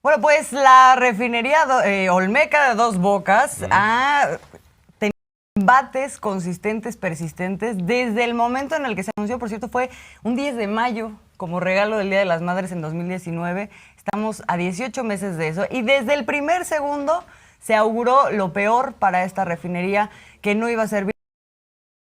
Bueno, pues la refinería Olmeca de Dos Bocas ha tenido embates consistentes, persistentes, desde el momento en el que se anunció. Por cierto, fue un 10 de mayo, como regalo del Día de las Madres en 2019. Estamos a 18 meses de eso, y desde el primer segundo se auguró lo peor para esta refinería, que no iba a servir.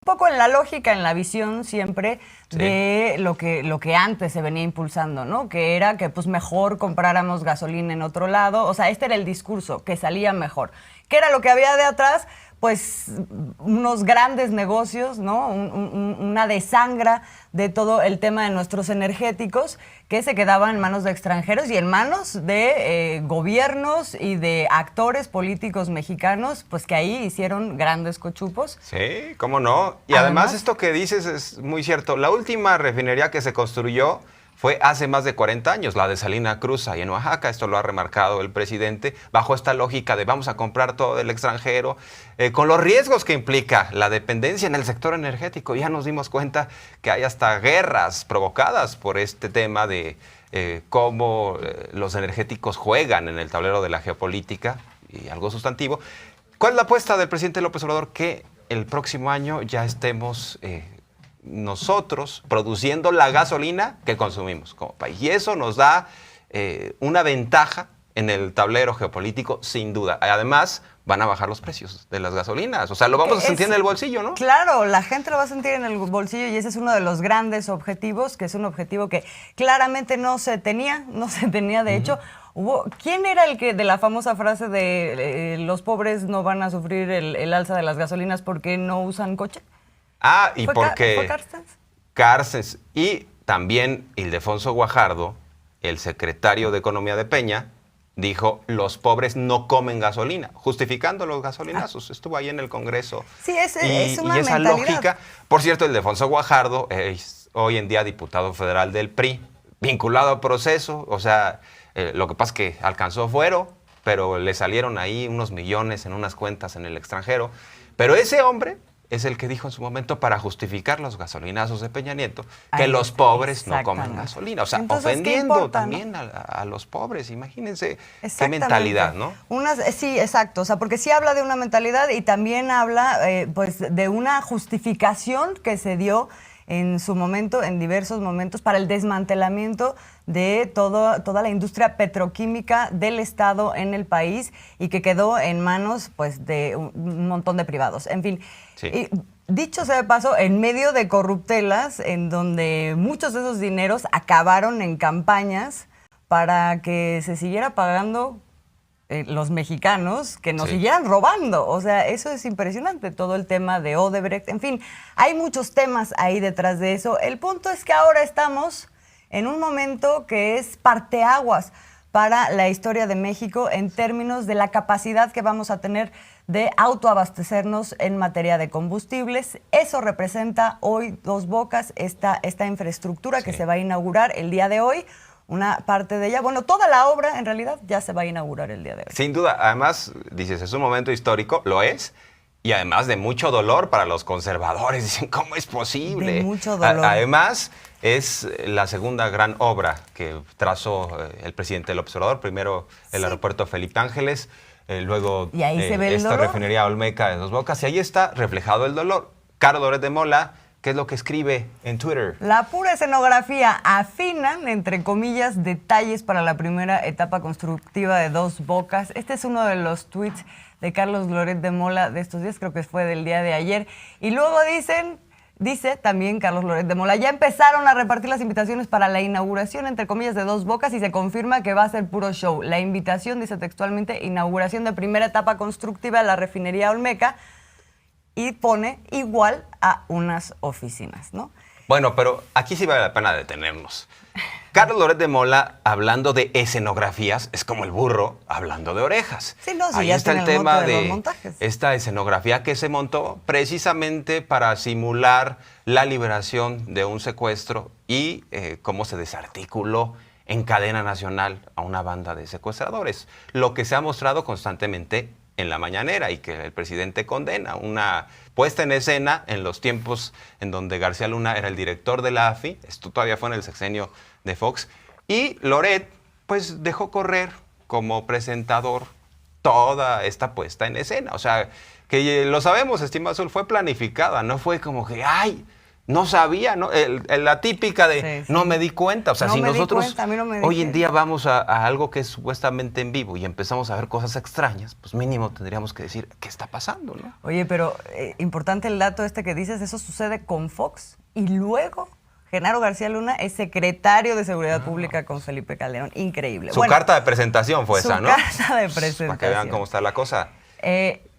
Un poco en la lógica, en la visión siempre de lo que antes se venía impulsando, ¿no? Que era que pues mejor compráramos gasolina en otro lado. O sea, este era el discurso, que salía mejor. ¿Qué era lo que había de atrás? Pues unos grandes negocios, ¿no? Una desangra de todo el tema de nuestros energéticos, que se quedaban en manos de extranjeros y en manos de gobiernos y de actores políticos mexicanos, pues que ahí hicieron grandes cochupos. Sí, cómo no. Y además esto que dices es muy cierto. La última refinería que se construyó fue hace más de 40 años, la de Salina Cruz, ahí en Oaxaca. Esto lo ha remarcado el presidente, bajo esta lógica de vamos a comprar todo del extranjero, con los riesgos que implica la dependencia en el sector energético. Ya nos dimos cuenta que hay hasta guerras provocadas por este tema de cómo los energéticos juegan en el tablero de la geopolítica, y algo sustantivo. ¿Cuál es la apuesta del presidente López Obrador? Que el próximo año ya estemos nosotros produciendo la gasolina que consumimos como país. Y eso nos da una ventaja en el tablero geopolítico, sin duda. Además, van a bajar los precios de las gasolinas. O sea, lo vamos a sentir en el bolsillo, ¿no? Claro, la gente lo va a sentir en el bolsillo, y ese es uno de los grandes objetivos, que es un objetivo que claramente no se tenía. De hecho, ¿quién era el que de la famosa frase de los pobres no van a sufrir el alza de las gasolinas porque no usan coche? Ah, y porque ¿Fue Cárcens? Cárcens y también Ildefonso Guajardo, el secretario de Economía de Peña, dijo, los pobres no comen gasolina, justificando los gasolinazos. Estuvo ahí en el Congreso. Sí, es una y esa mentalidad. lógica. Por cierto, Ildefonso Guajardo es hoy en día diputado federal del PRI, vinculado al proceso. O sea, lo que pasa es que alcanzó fuero, pero le salieron ahí unos millones en unas cuentas en el extranjero. Pero ese hombre es el que dijo en su momento, para justificar los gasolinazos de Peña Nieto, que los pobres no comen gasolina. O sea, entonces, ofendiendo importa, también, ¿no?, a los pobres. Imagínense qué mentalidad, ¿no? Sí, exacto. O sea, porque sí habla de una mentalidad, y también habla pues de una justificación que se dio en su momento, en diversos momentos, para el desmantelamiento de toda la industria petroquímica del Estado en el país, y que quedó en manos pues de un montón de privados. En fin, y, dicho sea de paso, en medio de corruptelas, en donde muchos de esos dineros acabaron en campañas para que se siguiera pagando los mexicanos, que nos siguieran robando. O sea, eso es impresionante, todo el tema de Odebrecht. En fin, hay muchos temas ahí detrás de eso. El punto es que ahora estamos en un momento que es parteaguas para la historia de México en términos de la capacidad que vamos a tener de autoabastecernos en materia de combustibles. Eso representa hoy Dos Bocas, esta infraestructura que se va a inaugurar el día de hoy. Una parte de ella, bueno, toda la obra en realidad ya se va a inaugurar el día de hoy. Sin duda, además, dices, es un momento histórico, lo es, y además de mucho dolor para los conservadores. Dicen, ¿cómo es posible? De mucho dolor. Además, es la segunda gran obra que trazó el presidente López Obrador. Primero el aeropuerto Felipe Ángeles, luego y ahí se ve esta refinería Olmeca de Dos Bocas, y ahí está reflejado el dolor. Carlos Loret de Mola, ¿qué es lo que escribe en Twitter? La pura escenografía. Afinan, entre comillas, detalles para la primera etapa constructiva de Dos Bocas. Este es uno de los tweets de Carlos Loret de Mola de estos días, creo que fue del día de ayer. Y luego dice también Carlos Loret de Mola, ya empezaron a repartir las invitaciones para la inauguración, entre comillas, de Dos Bocas, y se confirma que va a ser puro show. La invitación, dice textualmente, inauguración de primera etapa constructiva de la refinería Olmeca, y pone igual a unas oficinas, ¿no? Bueno, pero aquí sí vale la pena detenernos. Carlos Loret de Mola, hablando de escenografías, es como el burro hablando de orejas. Sí, no, sí, ahí ya está el tiene tema monte de los de montajes. esta escenografía que se montó precisamente para simular la liberación de un secuestro y cómo se desarticuló en cadena nacional a una banda de secuestradores. Lo que se ha mostrado constantemente en la mañanera y que el presidente condena, una puesta en escena en los tiempos en donde García Luna era el director de la AFI, esto todavía fue en el sexenio de Fox, y Loret pues dejó correr como presentador toda esta puesta en escena. O sea, que lo sabemos, estimado Azul, fue planificada, no fue como que, ay, no sabía, ¿no? La típica de, no me di cuenta. O sea, no si nosotros cuenta, no hoy en día vamos a algo que es supuestamente en vivo y empezamos a ver cosas extrañas, pues mínimo tendríamos que decir, ¿qué está pasando, no? Oye, pero importante el dato este que dices, eso sucede con Fox y luego Genaro García Luna es secretario de Seguridad Pública con Felipe Calderón. Increíble. Su carta de presentación fue esa, ¿no? Su carta de presentación. Para que vean cómo está la cosa.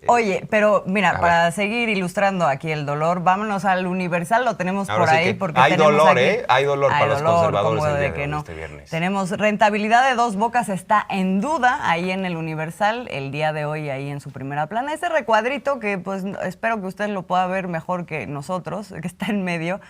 Oye, pero mira, para seguir ilustrando aquí el dolor, vámonos al Universal, lo tenemos ahora por sí ahí. Porque hay dolor, ¿eh? Hay dolor para los conservadores el día de hoy, este viernes. Tenemos rentabilidad de Dos Bocas, está en duda ahí en el Universal, el día de hoy ahí en su primera plana. Ese recuadrito que pues espero que usted lo pueda ver mejor que nosotros, que está en medio.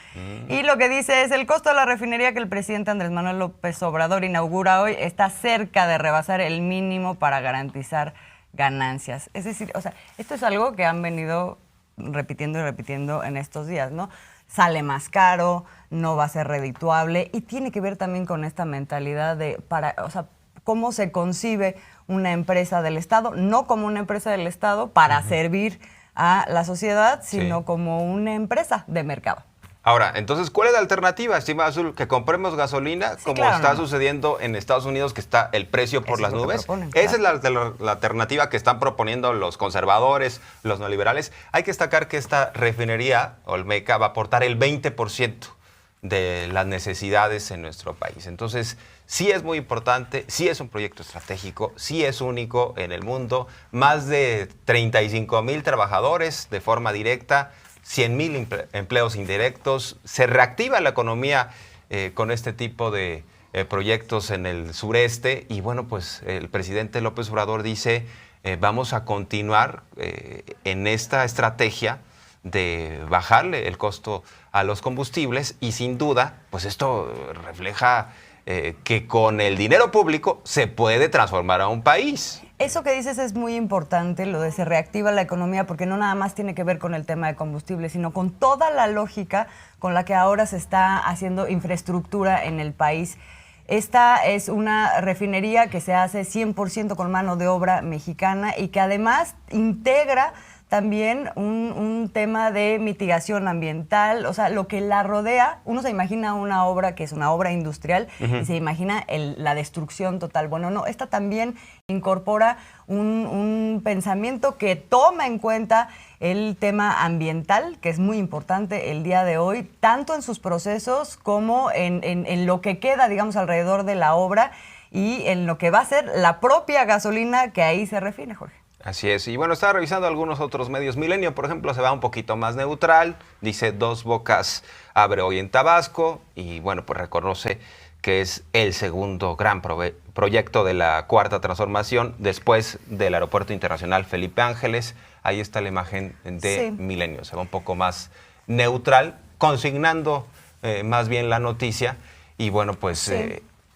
Y lo que dice es, el costo de la refinería que el presidente Andrés Manuel López Obrador inaugura hoy está cerca de rebasar el mínimo para garantizar ganancias. Es decir, o sea, esto es algo que han venido repitiendo y repitiendo en estos días, ¿no? Sale más caro, no va a ser redituable y tiene que ver también con esta mentalidad de, o sea, cómo se concibe una empresa del Estado, no como una empresa del Estado para servir a la sociedad, sino como una empresa de mercado. Ahora, entonces, ¿cuál es la alternativa, estimado Azul? ¿Que compremos gasolina como está sucediendo en Estados Unidos, que está el precio por las nubes? Esa es la alternativa que están proponiendo los conservadores, los neoliberales. Hay que destacar que esta refinería, Olmeca, va a aportar el 20% de las necesidades en nuestro país. Entonces, sí es muy importante, sí es un proyecto estratégico, sí es único en el mundo. Más de 35,000 trabajadores de forma directa, 100,000 empleos indirectos. Se reactiva la economía con este tipo de proyectos en el sureste. Y bueno, pues el presidente López Obrador dice, vamos a continuar en esta estrategia de bajarle el costo a los combustibles. Y sin duda, pues esto refleja que con el dinero público se puede transformar a un país. Eso que dices es muy importante, lo de se reactiva la economía, porque no nada más tiene que ver con el tema de combustible, sino con toda la lógica con la que ahora se está haciendo infraestructura en el país. Esta es una refinería que se hace 100% con mano de obra mexicana y que además integra también un tema de mitigación ambiental, o sea, lo que la rodea. Uno se imagina una obra que es una obra industrial y se imagina la destrucción total. Bueno, no, esta también incorpora un pensamiento que toma en cuenta el tema ambiental, que es muy importante el día de hoy, tanto en sus procesos como en lo que queda, digamos, alrededor de la obra y en lo que va a ser la propia gasolina que ahí se refine, Jorge. Así es. Y bueno, estaba revisando algunos otros medios. Milenio, por ejemplo, se va un poquito más neutral. Dice, Dos Bocas abre hoy en Tabasco. Y bueno, pues reconoce que es el segundo gran proyecto de la Cuarta Transformación después del Aeropuerto Internacional Felipe Ángeles. Ahí está la imagen de Milenio. Se va un poco más neutral, consignando más bien la noticia. Y bueno, pues...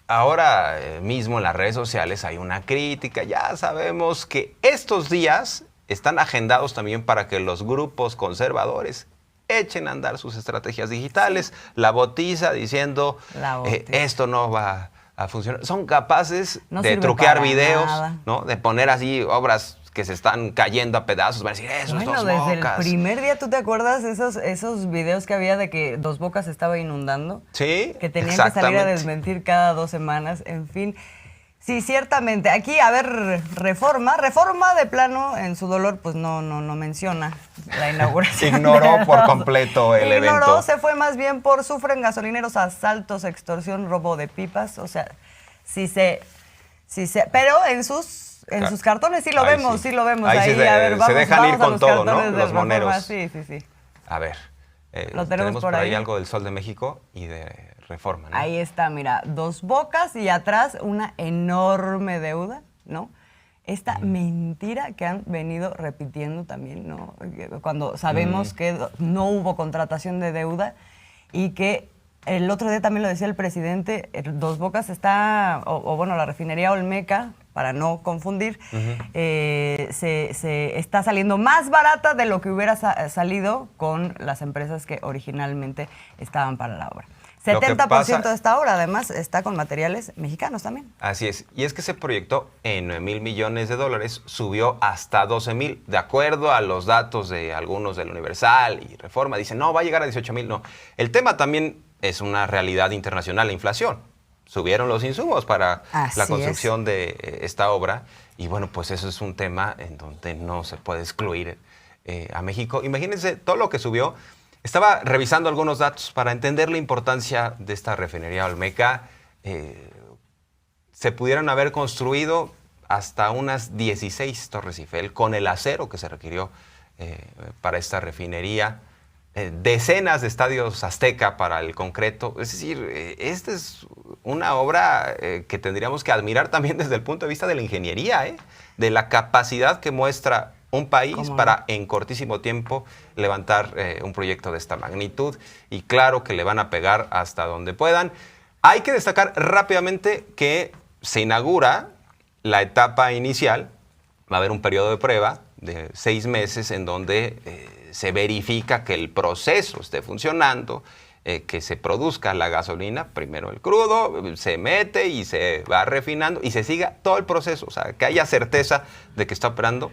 ahora mismo en las redes sociales hay una crítica. Ya sabemos que estos días están agendados también para que los grupos conservadores echen a andar sus estrategias digitales. La botiza diciendo, esto no va a funcionar. Son capaces de truquear videos, ¿no? De poner así obras que se están cayendo a pedazos. Van a decir, eso es Dos Bocas. Desde el primer día, ¿tú te acuerdas esos videos que había de que Dos Bocas estaba inundando? Sí, que tenían que salir a desmentir cada 2 semanas, en fin. Sí, ciertamente. Aquí, a ver, Reforma de plano, en su dolor, pues no menciona la inauguración. Ignoró por completo el evento. Se fue más bien por sufren gasolineros, asaltos, extorsión, robo de pipas. O sea, pero en sus cartones sí lo vemos. Ahí, a ver, vamos, se dejan ir con todo, ¿no? Los moneros. Sí. A ver, tenemos por ahí algo del Sol de México y de Reforma, ¿no? Ahí está, mira, Dos Bocas y atrás una enorme deuda, ¿no? Esta mentira que han venido repitiendo también, ¿no? Cuando sabemos que no hubo contratación de deuda y que el otro día también lo decía el presidente, Dos Bocas está, bueno, la refinería Olmeca, para no confundir, se está saliendo más barata de lo que hubiera salido con las empresas que originalmente estaban para la obra. 70% de esta obra, además, está con materiales mexicanos también. Así es. Y es que se proyectó en 9,000 millones de dólares, subió hasta 12,000. De acuerdo a los datos de algunos del Universal y Reforma, dicen, no, va a llegar a 18,000. No. El tema también es una realidad internacional, la inflación. Subieron los insumos para la construcción de esta obra. Y bueno, pues eso es un tema en donde no se puede excluir a México. Imagínense todo lo que subió. Estaba revisando algunos datos para entender la importancia de esta refinería Olmeca. Se pudieran haber construido hasta unas 16 Torres Eiffel con el acero que se requirió para esta refinería. Decenas de estadios Azteca para el concreto. Es decir, esta es una obra que tendríamos que admirar también desde el punto de vista de la ingeniería, de la capacidad que muestra un país para en cortísimo tiempo levantar un proyecto de esta magnitud. Y claro que le van a pegar hasta donde puedan. Hay que destacar rápidamente que se inaugura la etapa inicial. Va a haber un periodo de prueba de 6 meses en donde se verifica que el proceso esté funcionando, que se produzca la gasolina, primero el crudo, se mete y se va refinando y se siga todo el proceso, o sea, que haya certeza de que está operando.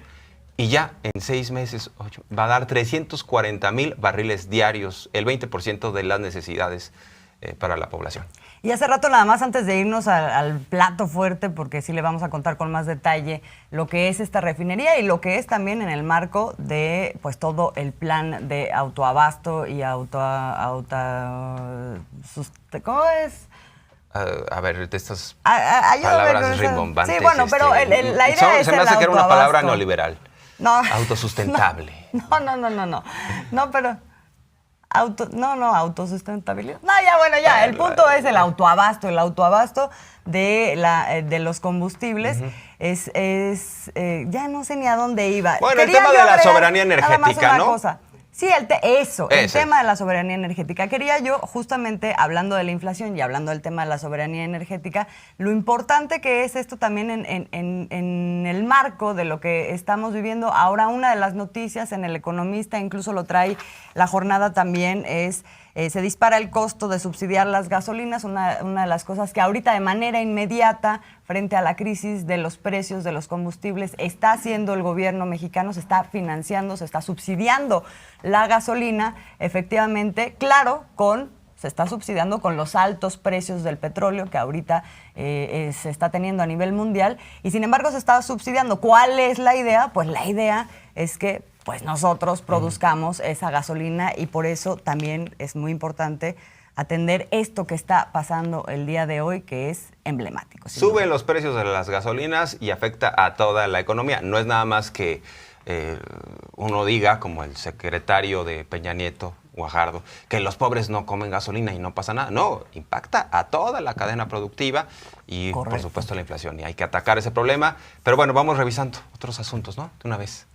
Y ya en 6 meses va a dar 340,000 barriles diarios, el 20% de las necesidades para la población. Y hace rato, nada más antes de irnos al plato fuerte, porque sí le vamos a contar con más detalle lo que es esta refinería y lo que es también en el marco de pues todo el plan de autoabasto y ¿cómo es? A ver, de estas ayúdame palabras rimbombantes. Sí, bueno, pero la idea es se me hace que era una palabra neoliberal. No. Autosustentable. No, pero... autosustentabilidad. No, ya, bueno, ya. El punto es el autoabasto. El autoabasto de los combustibles ya no sé ni a dónde iba. Bueno, el tema de la soberanía energética, ¿no? Sí, el tema de la soberanía energética. Quería yo, justamente, hablando de la inflación y hablando del tema de la soberanía energética, lo importante que es esto también en el marco de lo que estamos viviendo. Ahora, una de las noticias en El Economista, incluso lo trae La Jornada también, es se dispara el costo de subsidiar las gasolinas, una de las cosas que ahorita de manera inmediata, frente a la crisis de los precios de los combustibles, está haciendo el gobierno mexicano, se está financiando, se está subsidiando la gasolina, efectivamente, claro, se está subsidiando con los altos precios del petróleo que ahorita se está teniendo a nivel mundial, y sin embargo se está subsidiando. ¿Cuál es la idea? Pues la idea es que pues nosotros produzcamos esa gasolina, y por eso también es muy importante atender esto que está pasando el día de hoy, que es emblemático. Suben los precios de las gasolinas y afecta a toda la economía. No es nada más que uno diga, como el secretario de Peña Nieto, Guajardo, que los pobres no comen gasolina y no pasa nada. No, impacta a toda la cadena productiva y, por supuesto, la inflación. Y hay que atacar ese problema. Pero bueno, vamos revisando otros asuntos, ¿no? De una vez.